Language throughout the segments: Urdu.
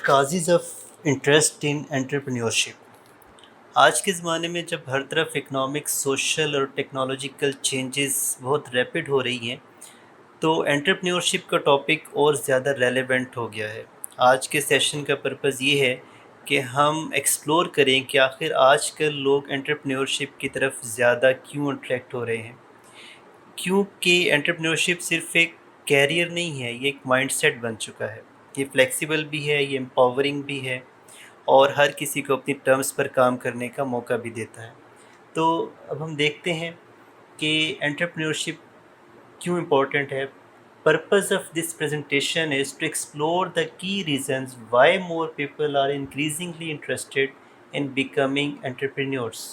Causes of interest in entrepreneurship. آج کے زمانے میں جب ہر طرف اکنامک، سوشل اور ٹیکنالوجیکل چینجز بہت ریپڈ ہو رہی ہیں تو انٹرپرینیورشپ کا ٹاپک اور زیادہ ریلیونٹ ہو گیا ہے۔ آج کے سیشن کا پرپز یہ ہے کہ ہم ایکسپلور کریں کہ آخر آج کل لوگ انٹرپرینیورشپ کی طرف زیادہ کیوں اٹریکٹ ہو رہے ہیں، کیونکہ انٹرپرینیورشپ صرف ایک کیریئر نہیں ہے، یہ ایک مائنڈ سیٹ بن چکا ہے۔ یہ فلیکسیبل بھی ہے، یہ امپاورنگ بھی ہے اور ہر کسی کو اپنی ٹرمز پر کام کرنے کا موقع بھی دیتا ہے۔ تو اب ہم دیکھتے ہیں کہ انٹرپرینیورشپ کیوں امپورٹنٹ ہے۔ Purpose of this presentation is to explore the key reasons why more people are increasingly interested in becoming entrepreneurs.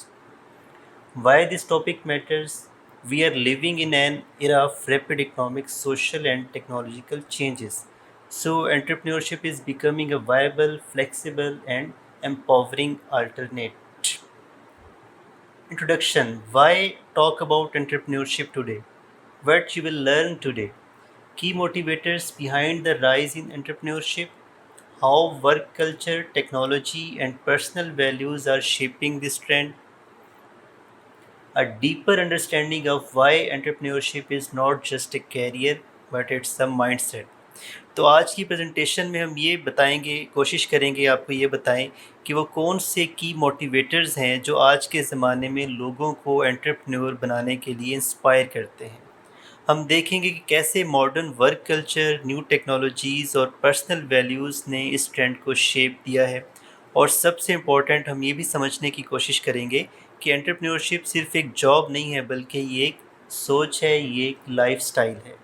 Why this topic matters? We are living in an era of rapid economic, social and technological changes. So entrepreneurship is becoming a viable, flexible and empowering alternate. Introduction. Why talk about entrepreneurship today? What you will learn today. Key motivators behind the rise in entrepreneurship. How work culture, technology and personal values are shaping this trend. A deeper understanding of why entrepreneurship is not just a career but it's a mindset. تو آج کی پریزنٹیشن میں ہم یہ بتائیں گے، کوشش کریں گے آپ کو یہ بتائیں کہ وہ کون سے کی موٹیویٹرز ہیں جو آج کے زمانے میں لوگوں کو انٹرپرینور بنانے کے لیے انسپائر کرتے ہیں۔ ہم دیکھیں گے کہ کیسے modern work culture, new technologies اور پرسنل ویلیوز نے اس ٹرینڈ کو شیپ دیا ہے، اور سب سے امپورٹنٹ ہم یہ بھی سمجھنے کی کوشش کریں گے کہ انٹرپرینورشپ صرف ایک جاب نہیں ہے بلکہ یہ ایک سوچ ہے، یہ ایک لائف سٹائل ہے۔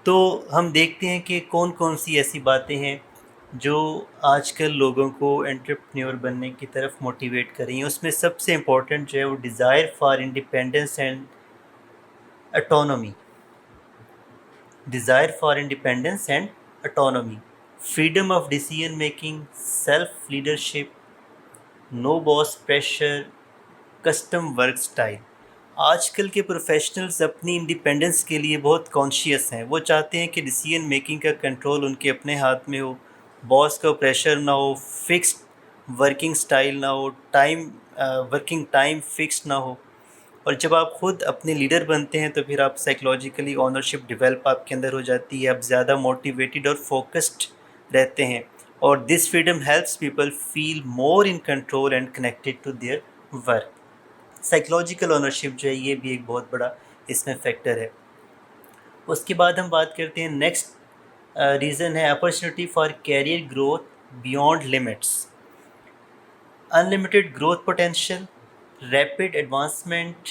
تو ہم دیکھتے ہیں کہ کون کون سی ایسی باتیں ہیں جو آج کل لوگوں کو انٹرپرینور بننے کی طرف موٹیویٹ کر رہی ہیں۔ اس میں سب سے امپورٹنٹ جو ہے وہ desire for independence and autonomy, desire for independence and autonomy, freedom of decision making, self leadership, no boss pressure, custom work style. آج کل کے پروفیشنلز اپنی انڈیپینڈنس کے لیے بہت کانشیس ہیں۔ وہ چاہتے ہیں کہ ڈیسیژن میکنگ کا کنٹرول ان کے اپنے ہاتھ میں ہو، باس کا پریشر نہ ہو، فکسڈ ورکنگ سٹائل نہ ہو، ورکنگ ٹائم فکسڈ نہ ہو۔ اور جب آپ خود اپنے لیڈر بنتے ہیں تو پھر آپ سائیکلوجیکلی اونرشپ ڈیولپ آپ کے اندر ہو جاتی ہے، آپ زیادہ موٹیویٹڈ اور فوکسڈ رہتے ہیں، اور this freedom helps people feel more in control and connected to their work. Psychological ownership جو ہے یہ بھی ایک بہت بڑا اس میں فیکٹر ہے۔ اس کے بعد ہم بات کرتے ہیں نیکسٹ ریزن ہے opportunity for career growth beyond limits, unlimited growth potential, rapid advancement,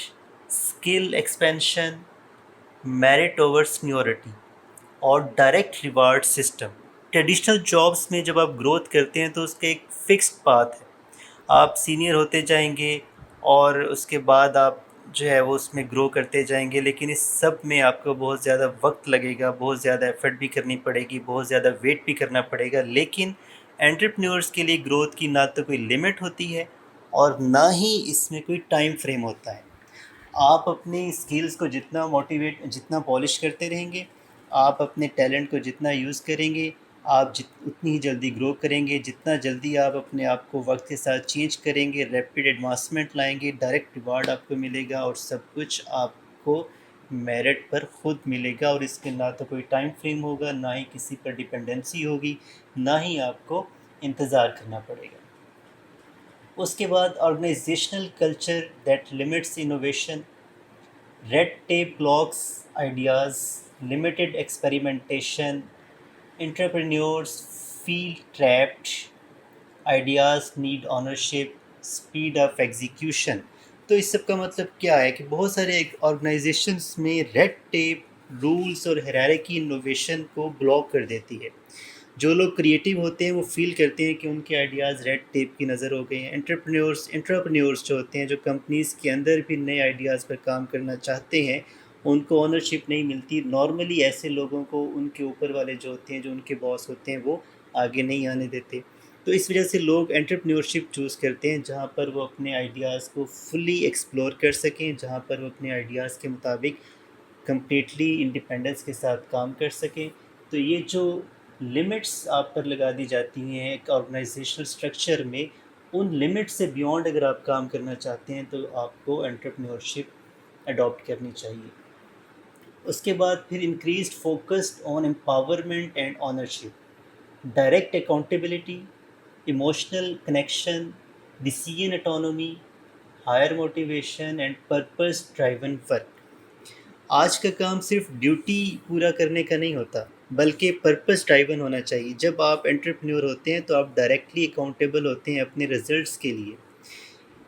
skill expansion, merit over seniority اور direct reward system. Traditional jobs میں جب آپ گروتھ کرتے ہیں تو اس کا ایک فکسڈ پاتھ ہے، آپ سینئر ہوتے جائیں گے اور اس کے بعد آپ جو ہے وہ اس میں گرو کرتے جائیں گے، لیکن اس سب میں آپ کو بہت زیادہ وقت لگے گا، بہت زیادہ ایفرٹ بھی کرنی پڑے گی، بہت زیادہ ویٹ بھی کرنا پڑے گا۔ لیکن انٹرپرینورس کے لیے گروتھ کی نہ تو کوئی لمٹ ہوتی ہے اور نہ ہی اس میں کوئی ٹائم فریم ہوتا ہے۔ آپ اپنی اسکلز کو جتنا پالش کرتے رہیں گے، آپ اپنے ٹیلنٹ کو جتنا یوز کریں گے، آپ اتنی ہی جلدی گرو کریں گے۔ جتنا جلدی آپ اپنے آپ کو وقت کے ساتھ چینج کریں گے، ریپڈ ایڈوانسمنٹ لائیں گے، ڈائریکٹ ریوارڈ آپ کو ملے گا اور سب کچھ آپ کو میرٹ پر خود ملے گا، اور اس کے نہ تو کوئی ٹائم فریم ہوگا، نہ ہی کسی پر ڈیپینڈنسی ہوگی، نہ ہی آپ کو انتظار کرنا پڑے گا۔ اس کے بعد organisational culture that limits innovation, red tape blocks ideas, limited experimentation, entrepreneurs feel trapped, ideas need ownership, speed of execution. تو اس سب کا مطلب کیا ہے کہ بہت سارے آرگنائزیشنس میں ریڈ ٹیپ، رولز اور ہیرارکی انوویشن کو بلاک کر دیتی ہے۔ جو لوگ کریٹیو ہوتے ہیں وہ فیل کرتے ہیں کہ ان کے آئیڈیاز ریڈ ٹیپ کی نظر ہو گئے ہیں۔ انٹرپرینیورس جو ہوتے ہیں، جو کمپنیز کے اندر بھی نئے آئیڈیاز پر کام کرنا چاہتے ہیں، ان کو اونرشپ نہیں ملتی۔ نارملی ایسے لوگوں کو ان کے اوپر والے جو ہوتے ہیں، جو ان کے باس ہوتے ہیں، وہ آگے نہیں آنے دیتے۔ تو اس وجہ سے لوگ انٹرپرینورشپ چوز کرتے ہیں جہاں پر وہ اپنے آئیڈیاز کو فلی ایکسپلور کر سکیں، جہاں پر وہ اپنے آئیڈیاز کے مطابق کمپلیٹلی انڈیپینڈنس کے ساتھ کام کر سکیں۔ تو یہ جو لمٹس آپ پر لگا دی جاتی ہیں ایک آرگنائزیشنل اسٹرکچر میں. ان لمٹ سے بیونڈ اگر آپ کام کرنا چاہتے ہیں تو آپ کو انٹرپرینورشپ اڈاپٹ کرنی چاہیے. اس کے بعد پھر increased focused on empowerment and ownership, direct accountability, emotional connection, decision autonomy, higher motivation and purpose driven work. آج کا کام صرف ڈیوٹی پورا کرنے کا نہیں ہوتا بلکہ پرپز ڈرائیون ہونا چاہیے. جب آپ انٹرپرینور ہوتے ہیں تو آپ ڈائریکٹلی اکاؤنٹیبل ہوتے ہیں اپنے ریزلٹس کے لیے.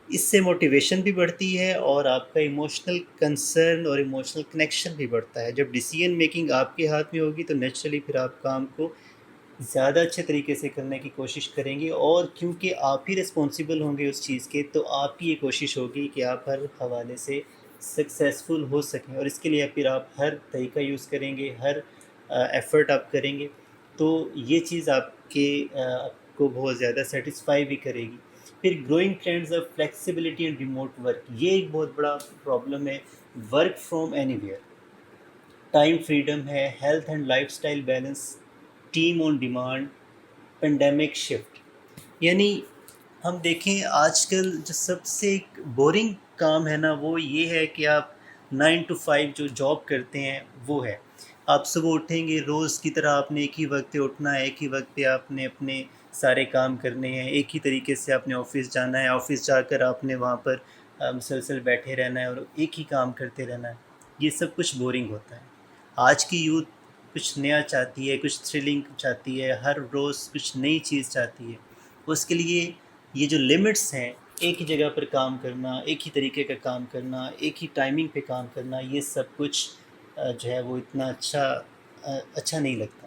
اس سے موٹیویشن بھی بڑھتی ہے اور آپ کا ایموشنل کنسرن اور ایموشنل کنیکشن بھی بڑھتا ہے. جب ڈیسیژن میکنگ آپ کے ہاتھ میں ہوگی تو نیچرلی پھر آپ کام کو زیادہ اچھے طریقے سے کرنے کی کوشش کریں گے, اور کیونکہ آپ ہی رسپانسیبل ہوں گے اس چیز کے تو آپ کی یہ کوشش ہوگی کہ آپ ہر حوالے سے سکسیزفل ہو سکیں, اور اس کے لیے پھر آپ ہر طریقہ یوز کریں گے, ہر ایفرٹ آپ کریں گے. تو یہ چیز آپ کو بہت زیادہ سیٹسفائی بھی کرے گی. پھر growing trends of flexibility and remote work, یہ ایک بہت بڑا پرابلم ہے. Work from anywhere, time freedom ہے, health and lifestyle balance, team on demand, pandemic shift. یعنی ہم دیکھیں آج کل جو سب سے بورنگ کام ہے نا وہ یہ ہے کہ آپ 9 to 5 جو جاب کرتے ہیں وہ ہے. آپ صبح اٹھیں گے, روز کی طرح آپ نے ایک ہی وقت پہ اٹھنا ہے, ایک ہی وقت پہ آپ نے اپنے سارے کام کرنے ہیں, ایک ہی طریقے سے آپ نے آفس جانا ہے, آفس جا کر آپ نے وہاں پر مسلسل بیٹھے رہنا ہے اور ایک ہی کام کرتے رہنا ہے. یہ سب کچھ بورنگ ہوتا ہے. آج کی یوتھ کچھ نیا چاہتی ہے, کچھ تھرلنگ چاہتی ہے, ہر روز کچھ نئی چیز چاہتی ہے. اس کے لیے یہ جو لمٹس ہیں, ایک ہی جگہ پر کام کرنا, ایک ہی طریقے کا کام کرنا, ایک ہی ٹائمنگ پہ کام کرنا, یہ سب کچھ جو ہے وہ اتنا اچھا نہیں لگتا.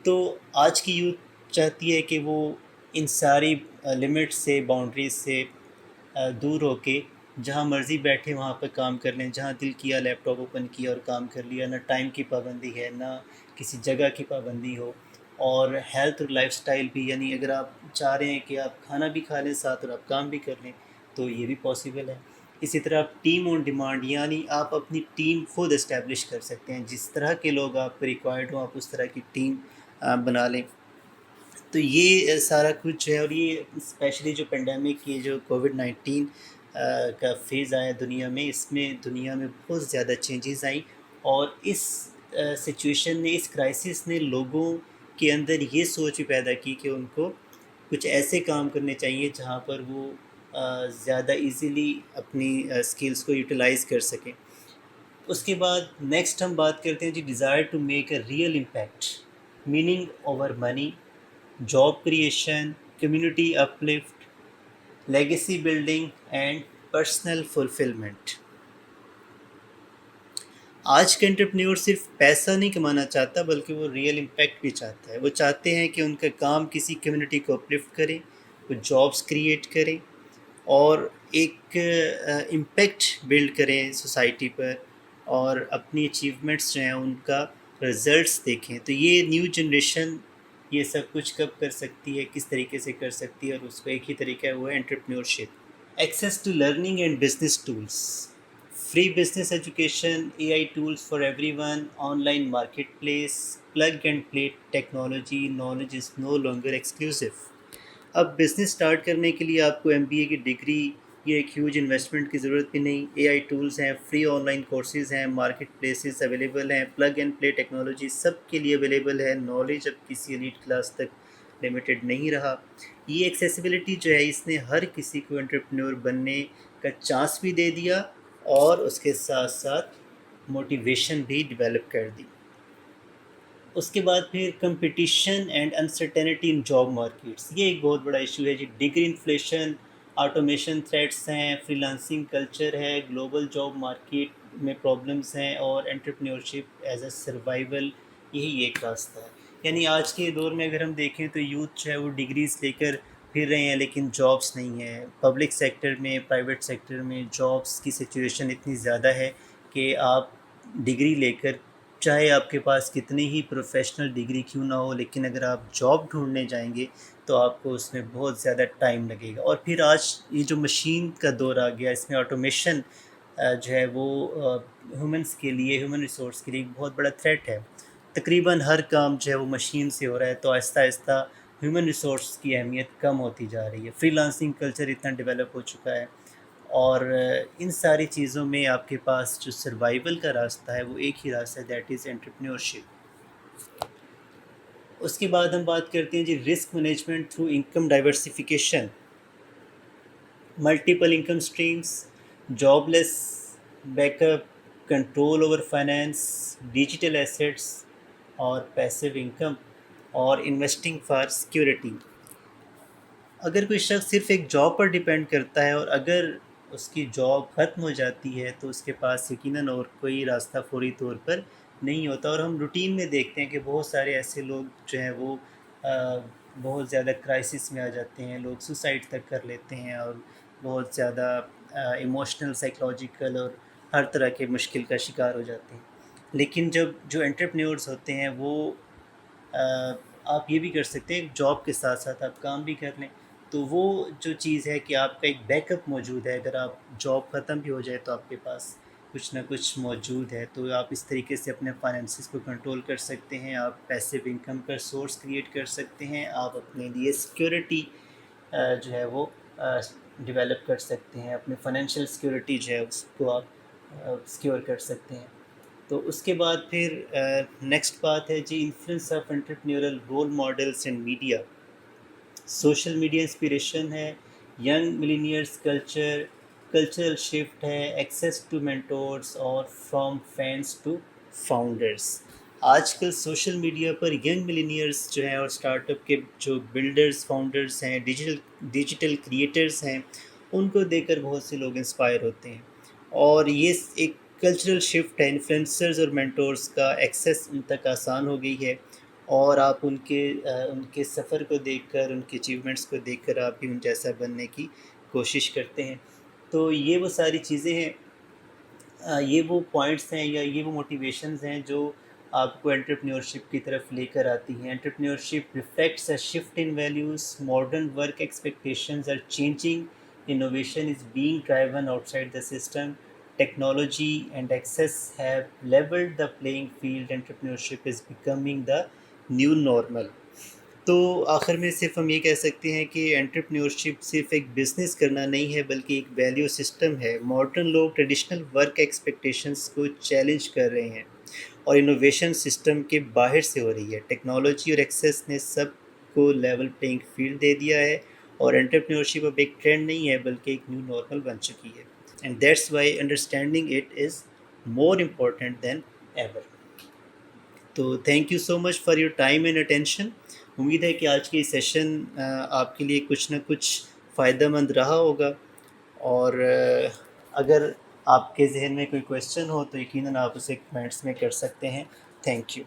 تو آج کی یوتھ چاہتی ہے کہ وہ ان ساری لمٹس سے, باؤنڈریز سے دور ہو کے جہاں مرضی بیٹھے وہاں پہ کام کر لیں, جہاں دل کیا لیپ ٹاپ اوپن کیا اور کام کر لیا. نہ ٹائم کی پابندی ہے, نہ کسی جگہ کی پابندی ہو, اور ہیلتھ اور لائف سٹائل بھی, یعنی اگر آپ چاہ رہے ہیں کہ آپ کھانا بھی کھا لیں ساتھ اور آپ کام بھی کر لیں تو یہ بھی پاسبل ہے. اسی طرح ٹیم آن ڈیمانڈ, یعنی آپ اپنی ٹیم خود اسٹیبلش کر سکتے ہیں, جس طرح کے لوگ آپ کو ریکوائرڈ ہوں آپ اس طرح کی ٹیم بنا لیں. تو یہ سارا کچھ ہے, اور یہ اسپیشلی جو پینڈیمک, یہ جو کووڈ-19 کا فیز آیا دنیا میں, اس میں دنیا میں بہت زیادہ چینجز آئیں, اور اس سچویشن نے, اس کرائسس نے لوگوں کے اندر یہ سوچ بھی پیدا کی کہ ان کو کچھ ایسے کام کرنے چاہیے جہاں پر وہ زیادہ ایزیلی اپنی اسکلس کو یوٹیلائز کر سکیں. اس کے بعد نیکسٹ ہم بات کرتے ہیں جی desire to make a real impact, meaning over money, job creation, community uplift, legacy building and personal fulfilment. آج کا انٹرپرینور صرف پیسہ نہیں کمانا چاہتا بلکہ وہ ریئل امپیکٹ بھی چاہتا ہے. وہ چاہتے ہیں کہ ان کا کام کسی کمیونٹی کو اپلفٹ کرے, وہ جابس کریٹ کرے اور ایک امپیکٹ بلڈ کریں سوسائٹی پر, اور اپنی اچیومنٹس جو ہیں ان کا رزلٹس دیکھیں. تو یہ نیو جنریشن یہ سب کچھ کب کر سکتی ہے, کس طریقے سے کر سکتی ہے, اور اس کو ایک ہی طریقہ ہے وہ ہے entrepreneurship. Access to learning and business tools, free business education, A I tools for everyone, online marketplace, plug and play technology, knowledge is no longer exclusive. اب بزنس سٹارٹ کرنے کے لیے آپ کو MBA کی ڈگری یا ایک ہیوج انویسٹمنٹ کی ضرورت بھی نہیں. اے آئی ٹولز ہیں, فری آن لائن کورسز ہیں, مارکیٹ پلیسز اویلیبل ہیں, پلگ اینڈ پلے ٹیکنالوجی سب کے لیے اویلیبل ہے. نالج اب کسی ایلیٹ کلاس تک لمیٹڈ نہیں رہا. یہ ایکسیسیبلٹی جو ہے اس نے ہر کسی کو انٹرپرینور بننے کا چانس بھی دے دیا, اور اس کے ساتھ ساتھ موٹیویشن بھی ڈیولپ کر دی. اس کے بعد پھر competition and uncertainty in job markets, یہ ایک بہت بڑا ایشو ہے جی. ڈگری انفلیشن, آٹومیشن تھریٹس ہیں, فری لانسنگ کلچر ہے, گلوبل جاب مارکیٹ میں پرابلمس ہیں, اور انٹرپرینورشپ ایز اے سروائیول, یہی ایک راستہ ہے. یعنی آج کے دور میں اگر ہم دیکھیں تو یوتھ جو ہے وہ ڈگریز لے کر پھر رہے ہیں لیکن جابس نہیں ہیں. پبلک سیکٹر میں, پرائیویٹ سیکٹر میں جابس کی سچویشن اتنی زیادہ ہے کہ آپ ڈگری لے کر, چاہے آپ کے پاس کتنی ہی پروفیشنل ڈگری کیوں نہ ہو, لیکن اگر آپ جاب ڈھونڈنے جائیں گے تو آپ کو اس میں بہت زیادہ ٹائم لگے گا. اور پھر آج یہ جو مشین کا دور آ گیا, اس میں آٹومیشن جو ہے وہ ہیومنس کے لیے, ہیومن ریسورس کے لیے ایک بہت بڑا تھریٹ ہے. تقریباً ہر کام جو ہے وہ مشین سے ہو رہا ہے، تو آہستہ آہستہ ہیومن ریسورس کی اہمیت کم ہوتی جا رہی ہے. فری لانسنگ کلچر اتنا ڈیولپ ہو چکا ہے، اور ان ساری چیزوں میں آپ کے پاس جو سروائیول کا راستہ ہے وہ ایک ہی راستہ ہے، دیٹ از انٹرپرینورشپ. اس کے بعد ہم بات کرتے ہیں جی risk management through income diversification. Multiple income streams, jobless backup, control over finance, digital assets اور پیسو انکم، اور انویسٹنگ فار سیکورٹی. اگر کوئی شخص صرف ایک جاب پر ڈیپینڈ کرتا ہے اور اگر اس کی جاب ختم ہو جاتی ہے تو اس کے پاس یقیناً اور کوئی راستہ فوری طور پر نہیں ہوتا. اور ہم روٹین میں دیکھتے ہیں کہ بہت سارے ایسے لوگ جو ہیں وہ بہت زیادہ کرائسس میں آ جاتے ہیں، لوگ سوسائڈ تک کر لیتے ہیں اور بہت زیادہ ایموشنل، سائیکلوجیکل اور ہر طرح کے مشکل کا شکار ہو جاتے ہیں. لیکن جب جو انٹرپرینورز ہوتے ہیں وہ آپ یہ بھی کر سکتے ہیں، جاب کے ساتھ ساتھ آپ کام بھی کر لیں. تو وہ جو چیز ہے کہ آپ کا ایک بیک اپ موجود ہے، اگر آپ جاب ختم بھی ہو جائے تو آپ کے پاس کچھ نہ کچھ موجود ہے، تو آپ اس طریقے سے اپنے فائنینسز کو کنٹرول کر سکتے ہیں. آپ پیسیو انکم کا سورس کریٹ کر سکتے ہیں، آپ اپنے لیے سیکورٹی جو ہے وہ ڈیولپ کر سکتے ہیں، اپنے فائنینشیل سیکورٹی جو ہے اس کو آپ سیکور کر سکتے ہیں. تو اس کے بعد پھر نیکسٹ بات ہے جی influence of entrepreneurial role models and media. Social media inspiration ہے، ینگ ملینئرس کلچرل شفٹ ہے، ایکسیس ٹو مینٹورس اور فرام فینس ٹو فاؤنڈرس. آج کل سوشل میڈیا پر ینگ ملینئرس جو ہیں اور اسٹارٹ اپ کے جو بلڈرز فاؤنڈرس ہیں، ڈیجیٹل کریٹرز ہیں، ان کو دیکھ کر بہت سے لوگ انسپائر ہوتے ہیں. اور یہ ایک کلچرل شفٹ ہے، انفلوئنسرز اور مینٹورس کا ایکسیس ان تک آسان ہو گئی ہے، اور آپ ان کے سفر کو دیکھ کر، ان کے اچیومنٹس کو دیکھ کر آپ بھی ان جیسا بننے کی کوشش کرتے ہیں. تو یہ وہ ساری چیزیں ہیں، یہ وہ پوائنٹس ہیں یا یہ وہ موٹیویشنز ہیں جو آپ کو انٹرپرینورشپ کی طرف لے کر آتی ہیں. Entrepreneurship reflects a shift in values, modern work expectations are changing, innovation is being driven outside the system, technology and access have levelled the playing field, entrepreneurship is becoming the new normal. تو آخر میں صرف ہم یہ کہہ سکتے ہیں کہ انٹرپرینورشپ صرف ایک بزنس کرنا نہیں ہے بلکہ ایک ویلیو سسٹم ہے. ماڈرن لوگ ٹریڈیشنل ورک ایکسپیکٹیشنز کو چیلنج کر رہے ہیں اور انوویشن سسٹم کے باہر سے ہو رہی ہے. ٹیکنالوجی اور ایکسیس نے سب کو لیول پلینگ فیلڈ دے دیا ہے، اور انٹرپرینورشپ اب ایک ٹرینڈ نہیں ہے بلکہ ایک نیو نارمل بن چکی ہے. And that's why understanding it is more important than ever. تو thank you so much for your time and attention. امید ہے کہ آج کی سیشن آپ کے لیے کچھ نہ کچھ فائدہ مند رہا ہوگا، اور اگر آپ کے ذہن میں کوئی کویشچن ہو تو یقیناً آپ اسے کمنٹس میں کر سکتے ہیں. Thank you.